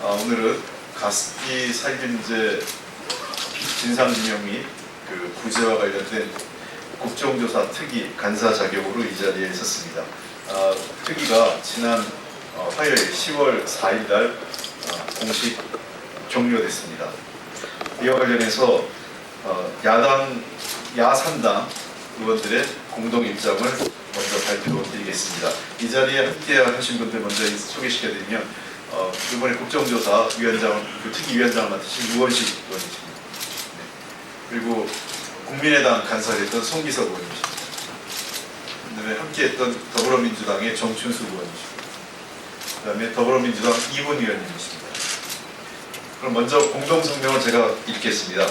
오늘은 가습기 살균제 진상규명 및 구제와 관련된 국정조사 특위 간사 자격으로 이 자리에 있었습니다. 특위가 지난 화요일 10월 4일 날 공식 종료됐습니다. 이와 관련해서 야산당 의원들의 공동 입장을 먼저 발표드리겠습니다. 이 자리에 함께 하신 분들 먼저 소개시켜드리면 이번에 국정조사 위원장, 특위위원장을 맡으신 우원식 의원이십니다. 네. 그리고 국민의당 간사를 했던 송기석 의원이십니다. 그다음에 함께했던 더불어민주당의 정춘수 의원이십니다. 그다음에 더불어민주당 이분 의원님이십니다. 그럼 먼저 공동성명을 제가 읽겠습니다.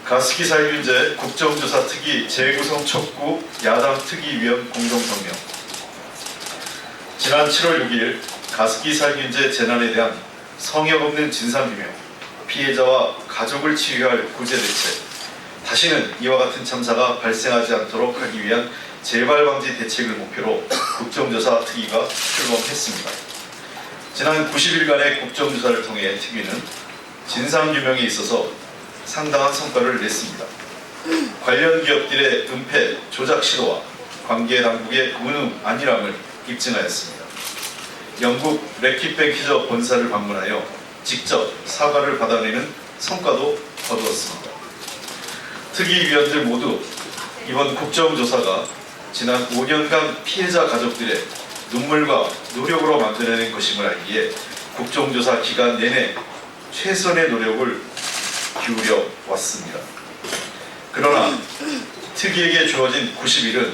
가습기 살균제 국정조사 특위 재구성 촉구 야당 특위위원 공동성명. 지난 7월 6일 가습기 살균제 재난에 대한 성역 없는 진상규명, 피해자와 가족을 치유할 구제 대책, 다시는 이와 같은 참사가 발생하지 않도록 하기 위한 재발 방지 대책을 목표로 국정조사 특위가 출범했습니다. 지난 90일간의 국정조사를 통해 특위는 진상규명에 있어서 상당한 성과를 냈습니다. 관련 기업들의 은폐, 조작 시도와 관계 당국의 운용 안일함을 입증하였습니다. 영국 래킷뱅키저 본사를 방문하여 직접 사과를 받아내는 성과도 거두었습니다. 특위위원들 모두 이번 국정조사가 지난 5년간 피해자 가족들의 눈물과 노력으로 만들어낸 것임을 알기에 국정조사 기간 내내 최선의 노력을 기울여 왔습니다. 그러나 특위에게 주어진 90일은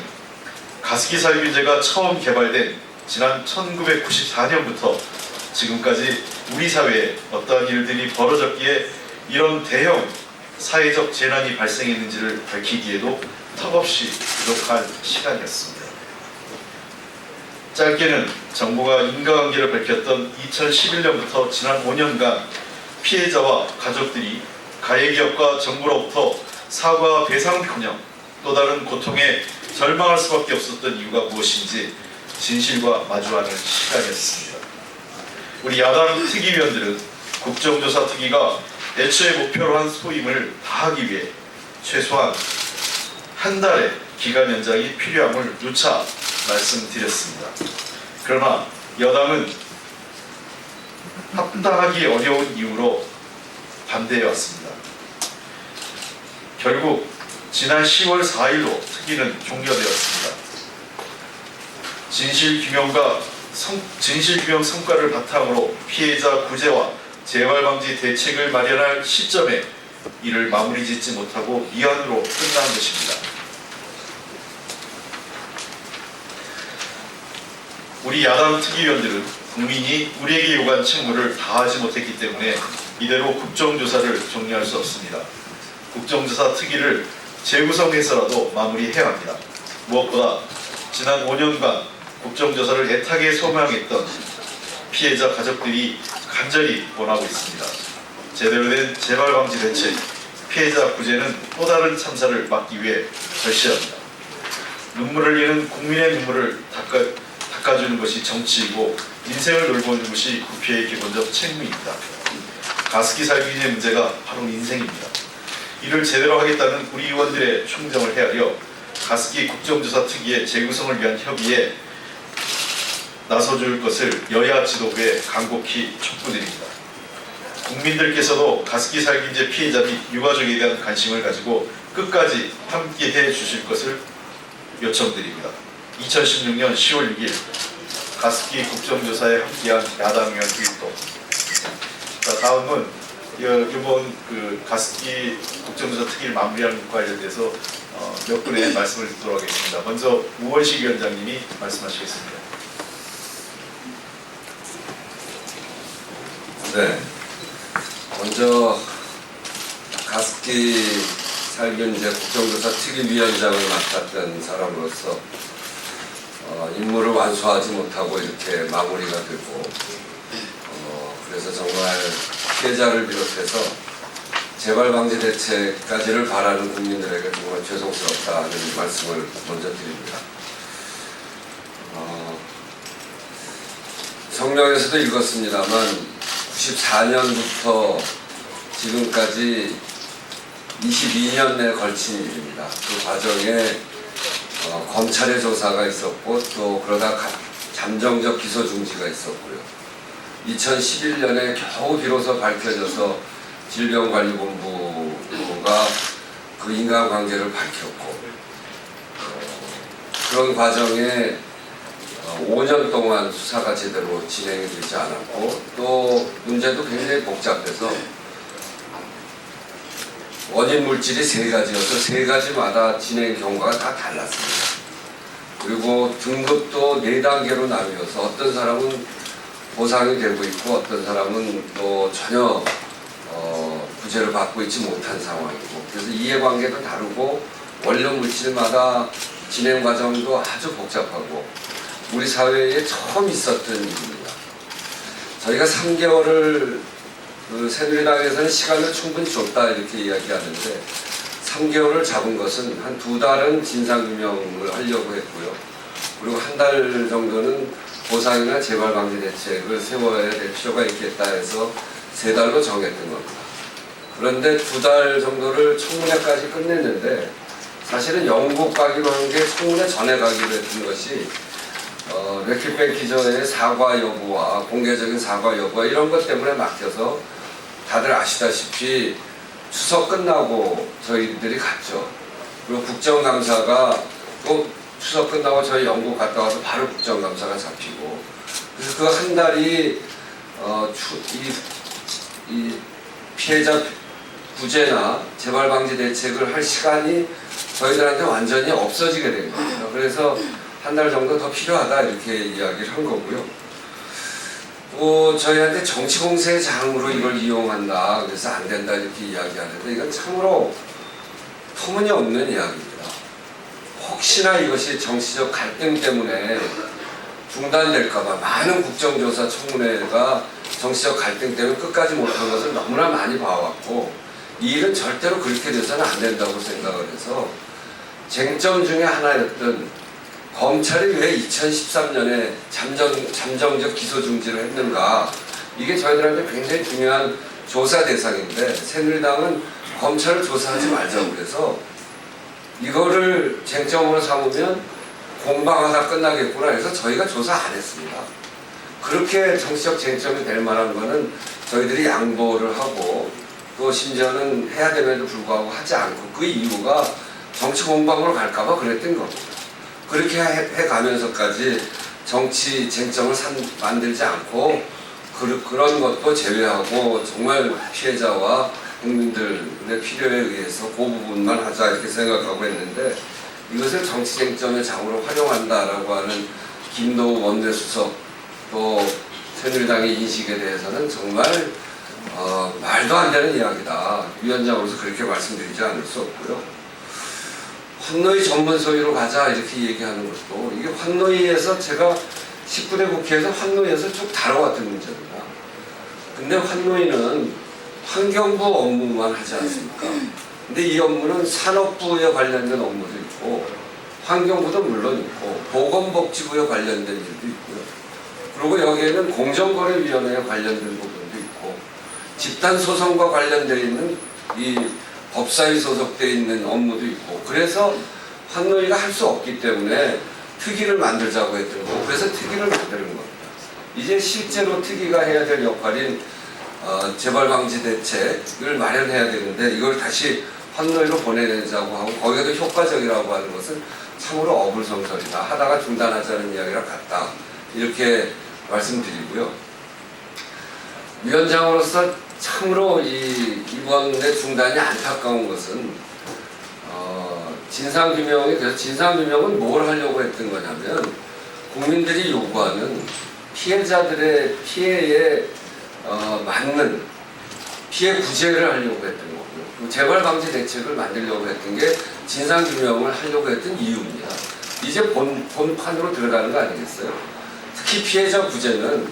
가습기 살균제가 처음 개발된 지난 1994년부터 지금까지 우리 사회에 어떠한 일들이 벌어졌기에 이런 대형 사회적 재난이 발생했는지를 밝히기에도 턱없이 부족한 시간이었습니다. 짧게는 정부가 인과관계를 밝혔던 2011년부터 지난 5년간 피해자와 가족들이 가해기업과 정부로부터 사과 배상커녕 또 다른 고통에 절망할 수밖에 없었던 이유가 무엇인지 진실과 마주하는 시간이었습니다. 우리 야당 특위위원들은 국정조사 특위가 애초에 목표로 한 소임을 다하기 위해 최소한 한 달의 기간 연장이 필요함을 누차 말씀드렸습니다. 그러나 여당은 합당하기 어려운 이유로 반대해왔습니다. 결국 지난 10월 4일로 특위는 종료되었습니다. 진실규명 성과를 바탕으로 피해자 구제와 재발방지 대책을 마련할 시점에 이를 마무리 짓지 못하고 미완으로 끝난 것입니다. 우리 야당 특위위원들은 국민이 우리에게 요구한 책무를 다하지 못했기 때문에 이대로 국정조사를 종료할 수 없습니다. 국정조사 특위를 재구성해서라도 마무리해야 합니다. 무엇보다 지난 5년간 국정조사를 애타게 소망했던 피해자 가족들이 간절히 원하고 있습니다. 제대로 된 재발방지 대책, 피해자 구제는 또 다른 참사를 막기 위해 절실합니다. 눈물을 흘리는 국민의 눈물을 닦아주는 것이 정치이고 인생을 돌보는 것이 국회의 기본적 책무입니다. 가습기 살균의 문제가 바로 인생입니다. 이를 제대로 하겠다는 우리 의원들의 충정을 헤아려 가습기 국정조사 특위의 재구성을 위한 협의에 나서줄 것을 여야 지도부에 간곡히 촉구드립니다. 국민들께서도 가습기 살균제 피해자 및 유가족에 대한 관심을 가지고 끝까지 함께해 주실 것을 요청드립니다. 2016년 10월 6일 가습기 국정조사에 함께한 야당 의원 일동. 다음은 이번 가습기 국정조사 특위를 마무리하는 것과 관련돼서 몇 분의 말씀을 듣도록 하겠습니다. 먼저 우원식 위원장님이 말씀하시겠습니다. 네. 먼저 가습기 살균제 국정조사 특위위원장을 맡았던 사람으로서 임무를 완수하지 못하고 이렇게 마무리가 되고 그래서 정말 피해자를 비롯해서 재발방지 대책까지를 바라는 국민들에게 정말 죄송스럽다는 말씀을 먼저 드립니다. 성명에서도 읽었습니다만 94년부터 지금까지 22년에 걸친 일입니다. 그 과정에 검찰의 조사가 있었고 또 그러다 잠정적 기소 중지가 있었고요. 2011년에 겨우 비로소 밝혀져서 질병관리본부가 그 인간관계를 밝혔고 그런 과정에 5년 동안 수사가 제대로 진행이 되지 않았고 또 문제도 굉장히 복잡해서 원인 물질이 3가지여서 3가지마다 진행 경과가 다 달랐습니다. 그리고 등급도 4단계로 나뉘어서 어떤 사람은 보상이 되고 있고 어떤 사람은 또 전혀 구제를 받고 있지 못한 상황이고 그래서 이해관계도 다르고 원료 물질마다 진행 과정도 아주 복잡하고 우리 사회에 처음 있었던 일입니다. 저희가 3개월을 새누리당에서는 시간을 충분히 줬다 이렇게 이야기하는데 3개월을 잡은 것은 한 2달은 진상규명을 하려고 했고요. 그리고 1달 정도는 보상이나 재발방지 대책을 세워야 될 필요가 있겠다 해서 3달로 정했던 겁니다. 그런데 2달 정도를 청문회까지 끝냈는데 사실은 영국 가기로 한 게 청문회 전에 가기로 했던 것이 레킷뱅 기자의 사과 여부와 공개적인 사과 여부와 이런 것 때문에 막혀서 다들 아시다시피 추석 끝나고 저희들이 갔죠. 그리고 국정감사가 또 추석 끝나고 저희 영국 갔다 와서 바로 국정감사가 잡히고 그래서 그 한 달이 이 피해자 구제나 재발방지 대책을 할 시간이 저희들한테 완전히 없어지게 된 겁니다. 그래서 한 달 정도 더 필요하다 이렇게 이야기를 한 거고요. 또 저희한테 정치공세의 장으로 이걸 이용한다 그래서 안 된다 이렇게 이야기하는데 이건 참으로 터무니없는 이야기입니다. 혹시나 이것이 정치적 갈등 때문에 중단될까봐 많은 국정조사 청문회가 정치적 갈등 때문에 끝까지 못한 것을 너무나 많이 봐왔고 이 일은 절대로 그렇게 돼서는 안 된다고 생각을 해서 쟁점 중에 하나였던 검찰이 왜 2013년에 잠정적 기소 중지를 했는가 이게 저희들한테 굉장히 중요한 조사 대상인데 새누리당은 검찰을 조사하지 말자고 그래서 이거를 쟁점으로 삼으면 공방하다 끝나겠구나 해서 저희가 조사 안 했습니다. 그렇게 정치적 쟁점이 될 만한 거는 저희들이 양보를 하고 또 심지어는 해야 됨에도 불구하고 하지 않고 그 이유가 정치 공방으로 갈까봐 그랬던 겁니다. 그렇게 해가면서까지 정치 쟁점을 만들지 않고 그런 것도 제외하고 정말 피해자와 국민들의 필요에 의해서 그 부분만 하자 이렇게 생각하고 했는데 이것을 정치 쟁점의 장으로 활용한다라고 하는 김도우 원내수석 또 새누리당의 인식에 대해서는 정말 말도 안 되는 이야기다. 위원장으로서 그렇게 말씀드리지 않을 수 없고요. 환노위 전문 소위로 가자 이렇게 얘기하는 것도 이게 환노위에서 제가 19대 국회에서 환노위에서 쭉 다뤄왔던 문제입니다. 근데 환노위는 환경부 업무만 하지 않습니까? 근데 이 업무는 산업부에 관련된 업무도 있고 환경부도 물론 있고 보건복지부에 관련된 일도 있고요. 그리고 여기에는 공정거래위원회에 관련된 부분도 있고 집단소송과 관련되어 있는 이 법사위 소속되어 있는 업무도 있고 그래서 환노위가 할 수 없기 때문에 특위를 만들자고 했던 거고 그래서 특위를 만드는 겁니다. 이제 실제로 특위가 해야 될 역할인 재발방지 대책을 마련해야 되는데 이걸 다시 환노위로 보내자고 하고 거기에도 효과적이라고 하는 것은 참으로 어불성설이다. 하다가 중단하자는 이야기랑 같다. 이렇게 말씀드리고요. 위원장으로서 참으로 이번에 중단이 안타까운 것은 진상규명이 돼서 진상규명은 뭘 하려고 했던 거냐면 국민들이 요구하는 피해자들의 피해에 맞는 피해 구제를 하려고 했던 거고요. 재발방지 대책을 만들려고 했던 게 진상규명을 하려고 했던 이유입니다. 이제 본판으로 들어가는 거 아니겠어요? 특히 피해자 구제는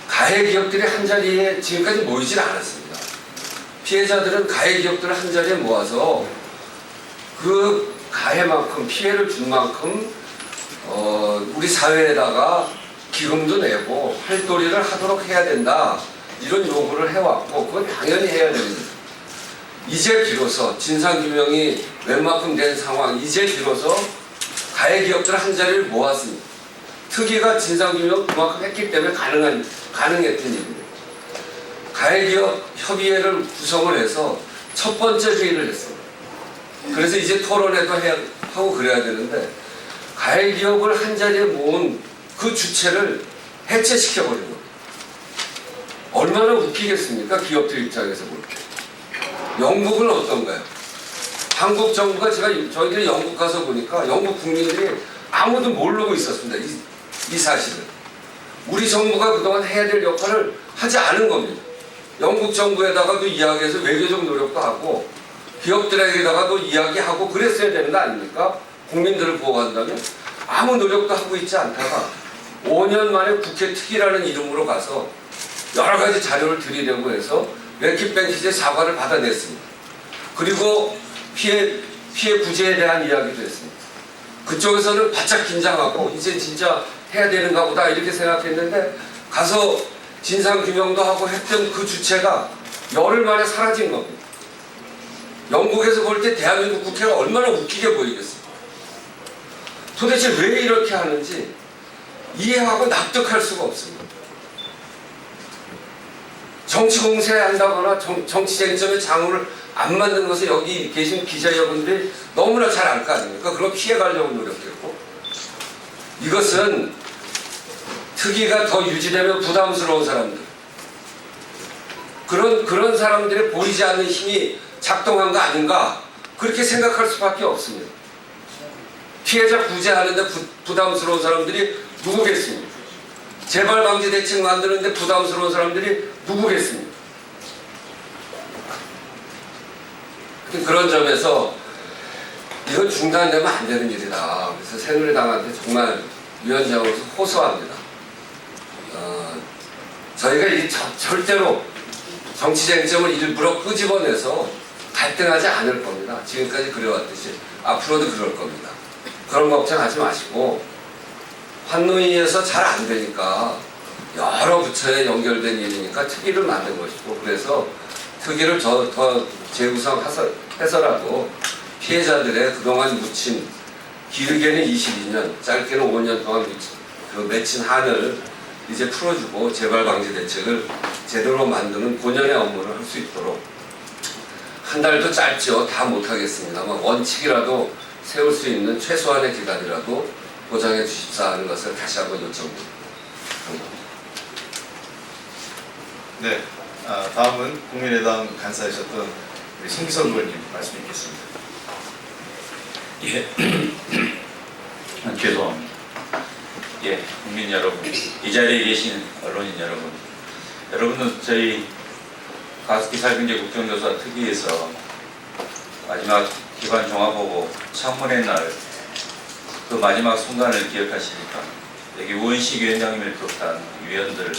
가해 기업들이 한자리에 지금까지 모이질 않았습니다. 피해자들은 가해 기업들을 한자리에 모아서 그 가해만큼 피해를 준 만큼 우리 사회에다가 기금도 내고 할도리를 하도록 해야 된다 이런 요구를 해왔고 그건 당연히 해야 됩니다. 이제 비로소 진상규명이 웬만큼 된 상황, 이제 비로소 가해 기업들 한 자리를 모았습니다. 특위가 진상규명 그만큼 했기 때문에 가능했던 일입니다. 가해 기업 협의회를 구성을 해서 첫 번째 회의를 했습니다. 그래서 이제 토론회도 하고 그래야 되는데 가해 기업을 한 자리에 모은 그 주체를 해체시켜버린 겁니다. 얼마나 웃기겠습니까? 기업들 입장에서 볼 때. 영국은 어떤가요? 한국 정부가 저희들이 영국 가서 보니까 영국 국민들이 아무도 모르고 있었습니다. 이 사실을. 우리 정부가 그동안 해야 될 역할을 하지 않은 겁니다. 영국 정부에다가도 이야기해서 외교적 노력도 하고 기업들에게다가도 이야기하고 그랬어야 되는 거 아닙니까? 국민들을 보호한다면 아무 노력도 하고 있지 않다가 5년 만에 국회 특위라는 이름으로 가서 여러 가지 자료를 드리려고 해서 랭킷뱅키즈의 사과를 받아냈습니다. 그리고 피해 구제에 대한 이야기도 했습니다. 그쪽에서는 바짝 긴장하고 이제 진짜 해야 되는가 보다 이렇게 생각했는데 가서 진상규명도 하고 했던 그 주체가 열흘 만에 사라진 겁니다. 영국에서 볼 때 대한민국 국회가 얼마나 웃기게 보이겠습니까? 도대체 왜 이렇게 하는지 이해하고 납득할 수가 없습니다. 정치 공세한다거나 정치 쟁점의 장우를 안 만든 것을 여기 계신 기자 여러분들이 너무나 잘 알 거 아닙니까? 그럼 피해가려고 노력했고 이것은 특위가 더 유지되면 부담스러운 사람들 그런 사람들의 보이지 않는 힘이 작동한 거 아닌가 그렇게 생각할 수밖에 없습니다. 피해자 구제하는데 부담스러운 사람들이 누구겠습니까? 재발방지 대책 만드는데 부담스러운 사람들이 누구겠습니까? 그런 점에서 이건 중단되면 안 되는 일이다. 그래서 새누리당한테 정말 위원장으로서 호소합니다. 저희가 절대로 정치 쟁점을 일부러 끄집어내서 갈등하지 않을 겁니다. 지금까지 그래왔듯이 앞으로도 그럴 겁니다. 그런 걱정하지 마시고 환노위에서 잘 안 되니까 여러 부처에 연결된 일이니까 특위를 만든 것이고 그래서 특위를 더 재구성해서라도 피해자들의 그동안 묻힌 길게는 22년, 짧게는 5년 동안 맺힌 한을 이제 풀어주고 재발방지 대책을 제대로 만드는 본연의 업무를 할 수 있도록 한 달도 짧죠. 다 못하겠습니다만 원칙이라도 세울 수 있는 최소한의 기간이라도 보장해 주십사 하는 것을 다시 한번 요청드립니다. 네, 다음은 국민의당 간사이셨던 우리 송기석 의원님 말씀 있겠습니다. 예, 죄송합니다. 예, 국민 여러분, 이 자리에 계신 언론인 여러분, 여러분은 저희 가습기 살균제 국정조사 특위에서 마지막 기관 종합보고 청문회 날 그 마지막 순간을 기억하시니까 여기 우원식 위원장님을 비롯한 위원들,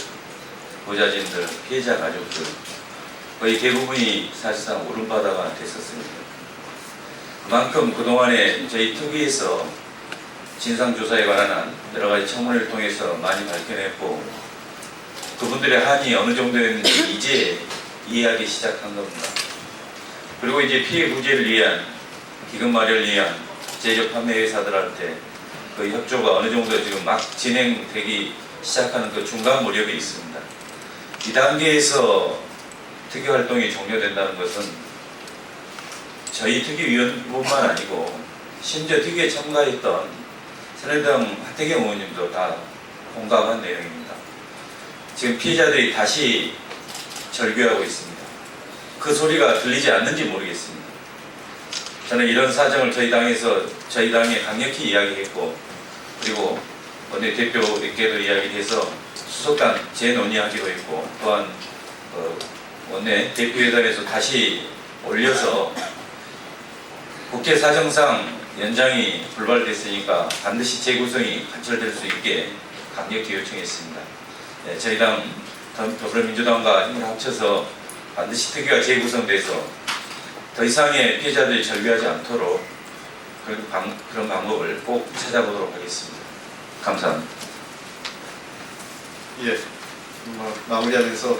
보좌진들, 피해자 가족들 거의 대부분이 사실상 울음바다가 됐었습니다. 그만큼 그동안에 저희 특위에서 진상조사에 관한 여러 가지 청문회를 통해서 많이 밝혀냈고 그분들의 한이 어느 정도였는지 이제 이해하기 시작한 겁니다. 그리고 이제 피해 구제를 위한 기금 마련을 위한 제조 판매 회사들한테 그 협조가 어느 정도 지금 막 진행되기 시작하는 그 중간 무렵에 있습니다. 이 단계에서 특위 활동이 종료된다는 것은 저희 특위위원뿐만 아니고 심지어 특위에 참가했던 새누리당 하태경 의원님도 다 공감한 내용입니다. 지금 피해자들이 다시 절규하고 있습니다. 그 소리가 들리지 않는지 모르겠습니다. 저는 이런 사정을 저희 당에 강력히 이야기했고 그리고 원내대표에게도 이야기해서 수석단 재논의하기로 했고 또한 원내 대표회담에서 다시 올려서 국회 사정상 연장이 불발됐으니까 반드시 재구성이 관철될 수 있게 강력히 요청했습니다. 네, 저희 당 더불어민주당과 힘을 합쳐서 반드시 특위가 재구성돼서 더 이상의 피해자들이 절규하지 않도록 그런 방법을 꼭 찾아보도록 하겠습니다. 감사합니다. 예, 마무리하면서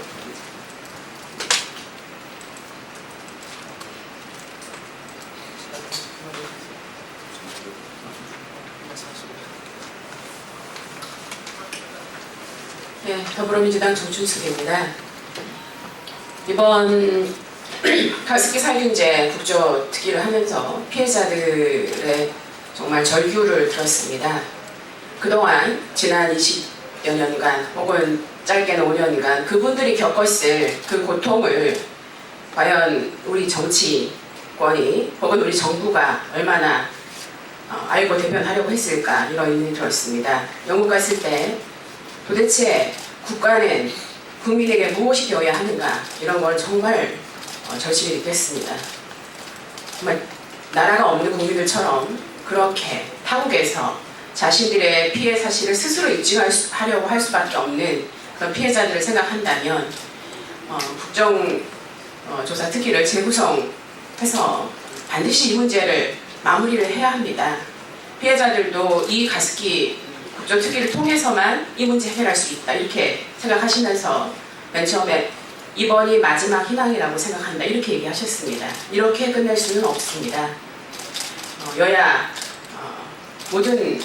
더불어민주당 정춘숙입니다. 이번 가습기 살균제 국조특위를 하면서 피해자들의 정말 절규를 들었습니다. 그동안 지난 20여 년간 혹은 짧게는 5년간 그분들이 겪었을 그 고통을 과연 우리 정치권이 혹은 우리 정부가 얼마나 알고 대변하려고 했을까 이런 의문이 들었습니다. 영국 갔을 때 도대체 국가는 국민에게 무엇이 되어야 하는가 이런 걸 정말 절실히 느꼈습니다. 정말 나라가 없는 국민들처럼 그렇게 타국에서 자신들의 피해 사실을 스스로 입증하려고 할 수밖에 없는 그런 피해자들을 생각한다면 국정조사 특위를 재구성해서 반드시 이 문제를 마무리를 해야 합니다. 피해자들도 이 가습기 국조특위를 통해서만 이 문제 해결할 수 있다 이렇게 생각하시면서 맨 처음에 이번이 마지막 희망이라고 생각한다 이렇게 얘기하셨습니다. 이렇게 끝낼 수는 없습니다. 여야 모든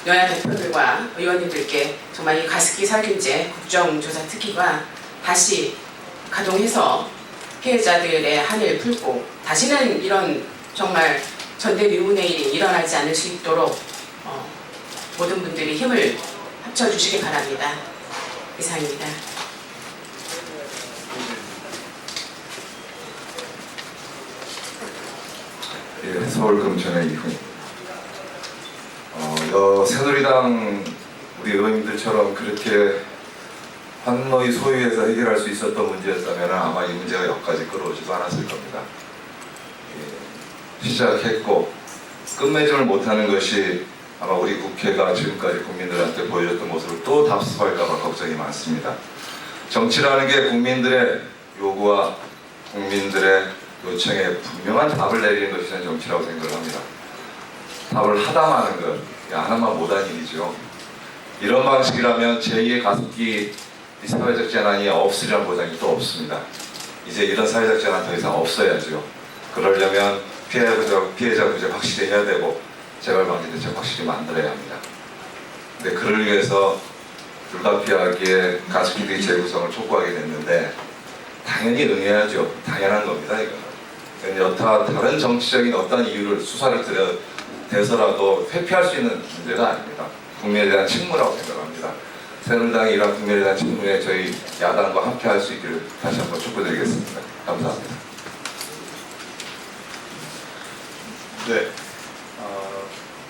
여야 대표들과 의원님들께 정말 이 가습기 살균제 국정조사 특위가 다시 가동해서 피해자들의 한을 풀고 다시는 이런 정말 전대미문의 일이 일어나지 않을 수 있도록 모든 분들이 힘을 합쳐주시기 바랍니다. 이상입니다. 예, 서울금천의 이훈입니다. 새누리당 우리 의원님들처럼 그렇게 환노의 소위에서 해결할 수 있었던 문제였다면 아마 이 문제가 여기까지 끌어오지도 않았을 겁니다. 시작했고 끝맺음을 못하는 것이 아마 우리 국회가 지금까지 국민들한테 보여줬던 모습을 또 답습할까봐 걱정이 많습니다. 정치라는 게 국민들의 요구와 국민들의 요청에 분명한 답을 내리는 것이 저는 정치라고 생각을 합니다. 답을 하다마는 것, 하나만 못한 일이죠. 이런 방식이라면 제2의 가습기 사회적 재난이 없으리란 보장이 또 없습니다. 이제 이런 사회적 재난 더 이상 없어야죠. 그러려면 피해자 구제 확실히 해야 되고 재발 방지 대책 확실히 만들어야 합니다. 근데 그를 위해서 불가피하게 가습기의 재구성을 촉구하게 됐는데 당연히 응해야죠. 당연한 겁니다. 이거는 여타 다른 정치적인 어떤 이유를 수사를 대서라도 회피할 수 있는 문제가 아닙니다. 국민에 대한 책무라고 생각합니다. 새누리당이 이러한 국민에 대한 책무에 저희 야당과 함께 할 수 있기를 다시 한번 촉구드리겠습니다. 감사합니다. 네,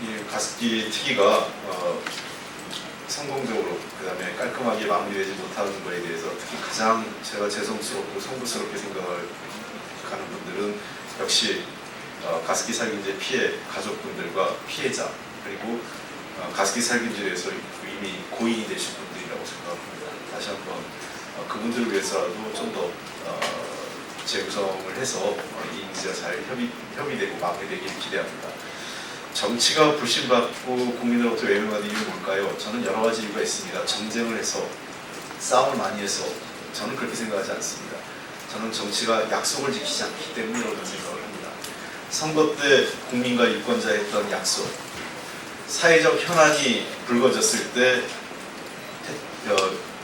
이 가습기 특위가 성공적으로 그다음에 깔끔하게 마무리되지 못하는 것에 대해서 특히 가장 제가 죄송스럽고 송구스럽게 생각하는 분들은 역시 가습기 살균제 피해 가족분들과 피해자 그리고 가습기 살균제에서 이미 고인이 되신 분들이라고 생각합니다. 다시 한번 그분들을 위해서라도 좀 더 재구성을 해서 이 문제가 잘 협의되고 마무리되길 기대합니다. 정치가 불신받고 국민으로부터 외면받는 이유는 뭘까요? 저는 여러 가지 이유가 있습니다. 전쟁을 해서 싸움을 많이 해서 저는 그렇게 생각하지 않습니다. 저는 정치가 약속을 지키지 않기 때문이라고 생각을 합니다. 선거 때 국민과 유권자 했던 약속, 사회적 현안이 불거졌을 때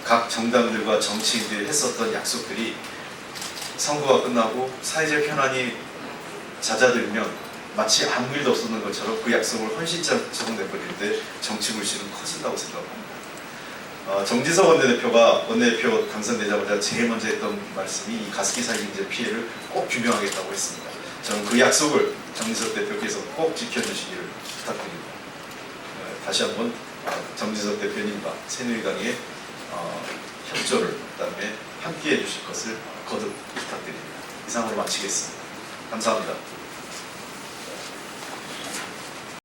각 정당들과 정치인들이 했었던 약속들이 선거가 끝나고 사회적 현안이 잦아들면 마치 아무 일도 없었는 것처럼 그 약속을 헌신적으로 내버릴 때 정치 불신은 커진다고 생각합니다. 정진석 원내대표 당선되자마자 제일 먼저 했던 말씀이 이 가습기 살균제 피해를 꼭 규명하겠다고 했습니다. 저는 그 약속을 정진석 대표께서 꼭 지켜주시기를 부탁드립니다. 다시 한번 정진석 대표님과 새누리당의 협조를 그다음에 함께해 주실 것을 거듭 부탁드립니다. 이상으로 마치겠습니다. 감사합니다.